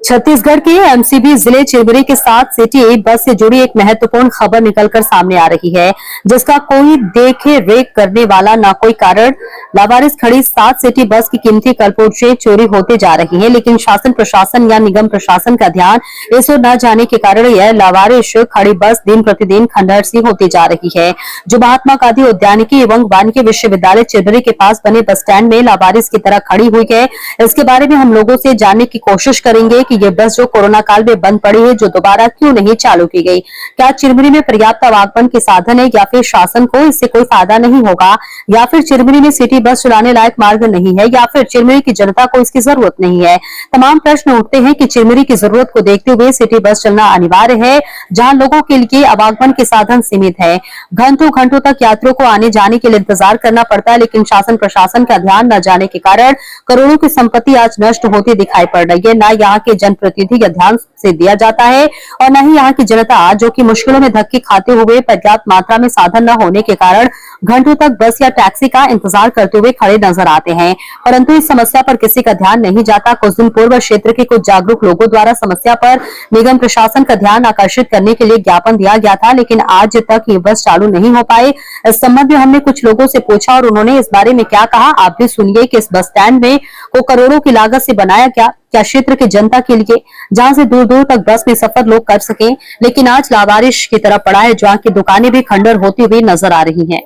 छत्तीसगढ़ के एमसीबी जिले चिरमिरी के साथ सिटी बस से जुड़ी एक महत्वपूर्ण खबर निकलकर सामने आ रही है, जिसका कोई देखे रेख करने वाला ना कोई कारण। लावारिस खड़ी 7 सिटी बस की कीमती कलपुर्जे चोरी होते जा रही हैं, लेकिन शासन प्रशासन या निगम प्रशासन का ध्यान इस ओर न जाने के कारण यह लावारिस खड़ी बस दिन प्रतिदिन खंडहर सी होती जा रही है। जो महात्मा गांधी उद्यानिकी एवं वानिकी विश्वविद्यालय चिरमिरी के पास बने बस स्टैंड में लावारिस की तरह खड़ी हुई है, इसके बारे में हम लोगों से जानने की कोशिश करेंगे कि ये बस जो कोरोना काल में बंद पड़ी है, जो दोबारा क्यों नहीं चालू की गई। क्या चिरमिरी में पर्याप्त आवागमन के साधन है, या फिर शासन को इससे कोई फायदा नहीं होगा, या फिर चिरमिरी में सिटी बस चलाने लायक मार्ग नहीं है, या फिर चिरमिरी की जनता को इसकी जरूरत नहीं है। तमाम प्रश्न उठते हैं कि चिरमिरी की जरूरत को देखते हुए सिटी बस चलना अनिवार्य है, जहां लोगों के लिए आवागमन के साधन सीमित है। घंटों घंटों तक यात्रियों को आने जाने के लिए इंतजार करना पड़ता है, लेकिन शासन प्रशासन का ध्यान न जाने के कारण करोड़ों की संपत्ति आज नष्ट होती दिखाई पड़ रही है। न यहाँ के जनप्रतिनिधि का ध्यान से दिया जाता है और न ही यहाँ की जनता, जो कि मुश्किलों में धक्के खाते हुए पर्याप्त मात्रा में साधन न होने के कारण घंटों तक बस या टैक्सी का इंतजार करते हुए खड़े नजर आते हैं, परंतु इस समस्या पर किसी का ध्यान नहीं जाता। कुछ दिन पूर्व क्षेत्र के कुछ जागरूक लोगों द्वारा समस्या पर निगम प्रशासन का ध्यान आकर्षित करने के लिए ज्ञापन दिया गया था, लेकिन आज तक ये बस चालू नहीं हो पाए। इस संबंध में हमने कुछ लोगों से पूछा और उन्होंने इस बारे में क्या कहा, आप भी सुनिए कि इस बस स्टैंड में को करोड़ों की लागत से बनाया गया क्या क्षेत्र की जनता के लिए, जहां से दूर दूर तक बस में सफर लोग कर सके, लेकिन आज लावारिश की तरफ पड़ा है, जहां की दुकानें भी खंडर होती हुई नजर आ रही हैं।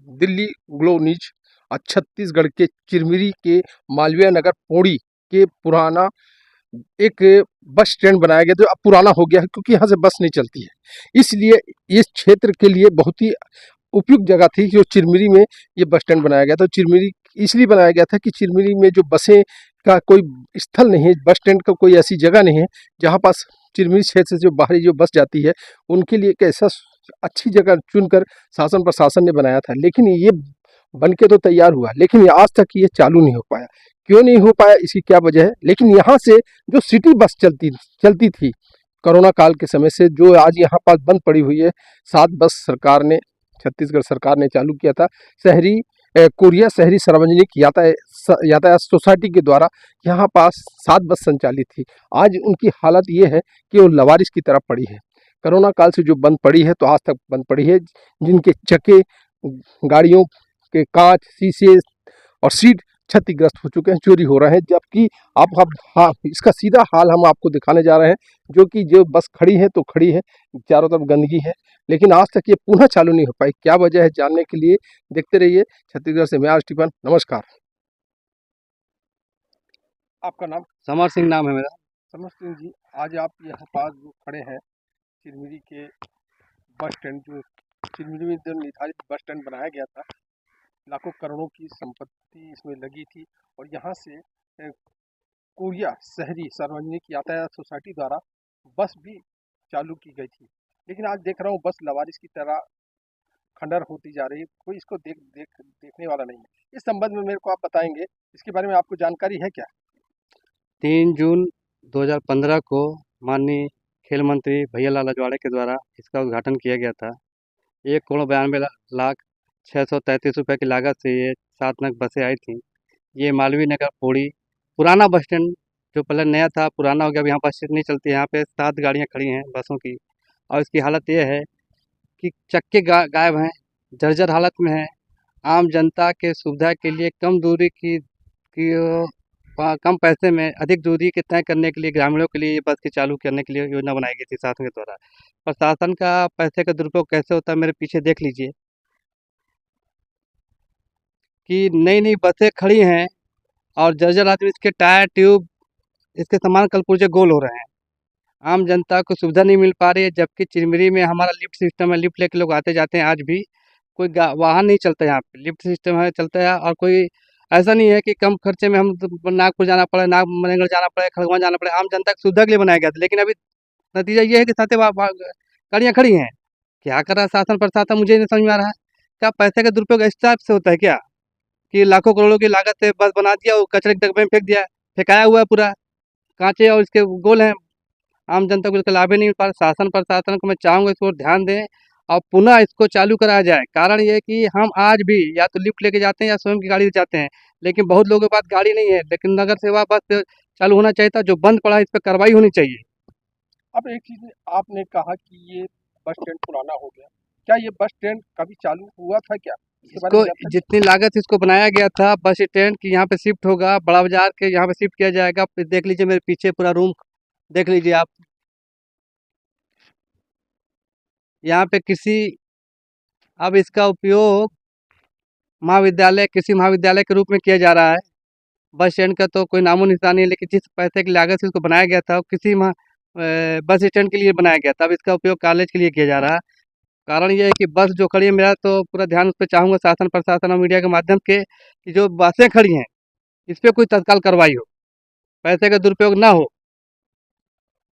दिल्ली ग्लो न्यूज छत्तीसगढ़ के चिरमिरी के मालवीय नगर पौड़ी के पुराना एक बस स्टैंड बनाया गया, जो अब पुराना हो गया है क्योंकि यहाँ से बस नहीं चलती है। इसलिए इस क्षेत्र के लिए बहुत ही उपयुक्त जगह थी जो चिरमिरी में ये बस स्टैंड बनाया गया था। चिरमिरी इसलिए बनाया गया था कि चिरमिरी में जो बसें का कोई स्थल नहीं है, बस स्टैंड का कोई ऐसी जगह नहीं है जहाँ पास चिरमिरी क्षेत्र से जो बाहरी जो बस जाती है उनके लिए एक ऐसा अच्छी जगह चुनकर शासन प्रशासन ने बनाया था। लेकिन ये बन के तो तैयार हुआ, लेकिन आज तक ये चालू नहीं हो पाया। क्यों नहीं हो पाया, इसकी क्या वजह है? लेकिन यहाँ से जो सिटी बस चलती थी कोरोना काल के समय से, जो आज यहाँ पास बंद पड़ी हुई है, 7 बस सरकार ने, छत्तीसगढ़ सरकार ने चालू किया था। कोरिया शहरी सार्वजनिक यातायात सोसाइटी के द्वारा यहाँ पास 7 बस संचालित थी। आज उनकी हालत ये है कि वो लवारिस की तरफ पड़ी है। कोरोना काल से जो बंद पड़ी है तो आज तक बंद पड़ी है, जिनके चक्के, गाड़ियों के कांच, शीशे और सीट क्षतिग्रस्त हो चुके हैं, चोरी हो रहे हैं। जबकि हाँ, इसका सीधा हाल हम आपको दिखाने जा रहे हैं, जो कि जो बस खड़ी है तो खड़ी है, चारों तरफ गंदगी है, लेकिन आज तक ये पुनः चालू नहीं हो पाई। क्या वजह है, जानने के लिए देखते रहिए छत्तीसगढ़ से मैं आर स्टीफन। नमस्कार। आपका नाम? समर सिंह नाम है मेरा। समर सिंह जी, आज आप यहाँ पास जो खड़े हैं चिरमिरी के बस स्टैंड, जो चिरमिरी में जो निर्धारित बस स्टैंड बनाया गया था, लाखों करोड़ों की संपत्ति इसमें लगी थी और यहाँ से कोरिया शहरी सार्वजनिक यातायात सोसाइटी द्वारा बस भी चालू की गई थी, लेकिन आज देख रहा हूँ बस लवारिस की तरह खंडर होती जा रही है। कोई इसको देखने वाला नहीं है। इस संबंध में मेरे को आप बताएंगे, इसके बारे में आपको जानकारी है क्या? 3 जून 2015 को माननीय खेल मंत्री भैया लाल अजवाड़े के द्वारा इसका उद्घाटन किया गया था। 1,92,06,33 रुपये की लागत से ये 7 नग बसें आई थीं। ये मालवीय नगर पौड़ी पुराना बस स्टैंड, जो पहले नया था पुराना हो गया, अब यहाँ बस नहीं चलती है। यहाँ पे 7 गाड़ियाँ खड़ी हैं बसों की, और इसकी हालत ये है कि चक्के गायब हैं, जर्जर हालत में है। आम जनता के सुविधा के लिए कम दूरी की कम पैसे में अधिक दूरी के तय करने के लिए ग्रामीणों के लिए ये बस के चालू करने के लिए योजना बनाई गई थी शासन के द्वारा। प्रशासन का पैसे का दुरुपयोग कैसे होता है, मेरे पीछे देख लीजिए कि नई नई बसें खड़ी हैं और जर्जर हालत में इसके टायर, ट्यूब, इसके सामान कलपुर्जे गोल हो रहे हैं। आम जनता को सुविधा नहीं मिल पा रही है, जबकि चिरमिरी में हमारा लिफ्ट सिस्टम है, लिफ्ट लेके लोग आते जाते हैं। आज भी कोई वाहन नहीं चलता, यहाँ पे लिफ्ट सिस्टम है, चलता है। और कोई ऐसा नहीं है कि कम खर्चे में हम नागपुर जाना पड़े, नागमनेगढ़ जाना पड़े, खड़गवां जाना पड़े। आम जनता की सुविधा के लिए बनाया गया था, लेकिन अभी नतीजा ये है कि साथ गाड़ियाँ खड़ी हैं। क्या कर रहा है शासन प्रशासन, मुझे नहीं समझ में आ रहा है। क्या पैसे का दुरुपयोग इस टाइप से होता है क्या, कि लाखों करोड़ों की लागत से बस बना दिया, वो कचरे के डब्बे में फेंक दिया, फेंकाया हुआ है पूरा, कांचे और इसके गोल हैं। आम जनता को इसका लाभ ही नहीं मिल पा रहा। शासन प्रशासन को मैं चाहूँगा इसको ध्यान दें और पुनः इसको चालू कराया जाए। कारण ये है कि हम आज भी या तो लिफ्ट लेके जाते हैं या स्वयं की गाड़ी से जाते हैं, लेकिन बहुत लोगों के पास गाड़ी नहीं है, लेकिन नगर सेवा बस चालू होना चाहिए था। जो बंद पड़ा है इस पर कार्रवाई होनी चाहिए। अब एक चीज आपने कहा कि ये बस स्टैंड पुराना हो गया, क्या ये बस स्टैंड कभी चालू हुआ था क्या? इसके बारे में इसको जानकारी जितनी लागत इसको बनाया गया था बस स्टैंड की यहाँ पे शिफ्ट होगा, बड़ा बाजार के यहाँ पे शिफ्ट किया जाएगा। फिर देख लीजिए मेरे पीछे पूरा रूम देख लीजिए आप। यहाँ पे अब इसका उपयोग महाविद्यालय, कृषि महाविद्यालय के रूप में किया जा रहा है। बस स्टैंड का तो कोई नामो निशान नहीं है, लेकिन जिस पैसे की लागत से इसको बनाया गया था वो बस स्टैंड के लिए बनाया गया था। अब इसका उपयोग कॉलेज के लिए किया जा रहा है। कारण ये है कि बस जो खड़ी है, मेरा तो पूरा ध्यान उस पर चाहूँगा शासन प्रशासन और मीडिया के माध्यम के, कि जो बसें खड़ी हैं इस पर कोई तत्काल कार्रवाई हो, पैसे का दुरुपयोग ना हो।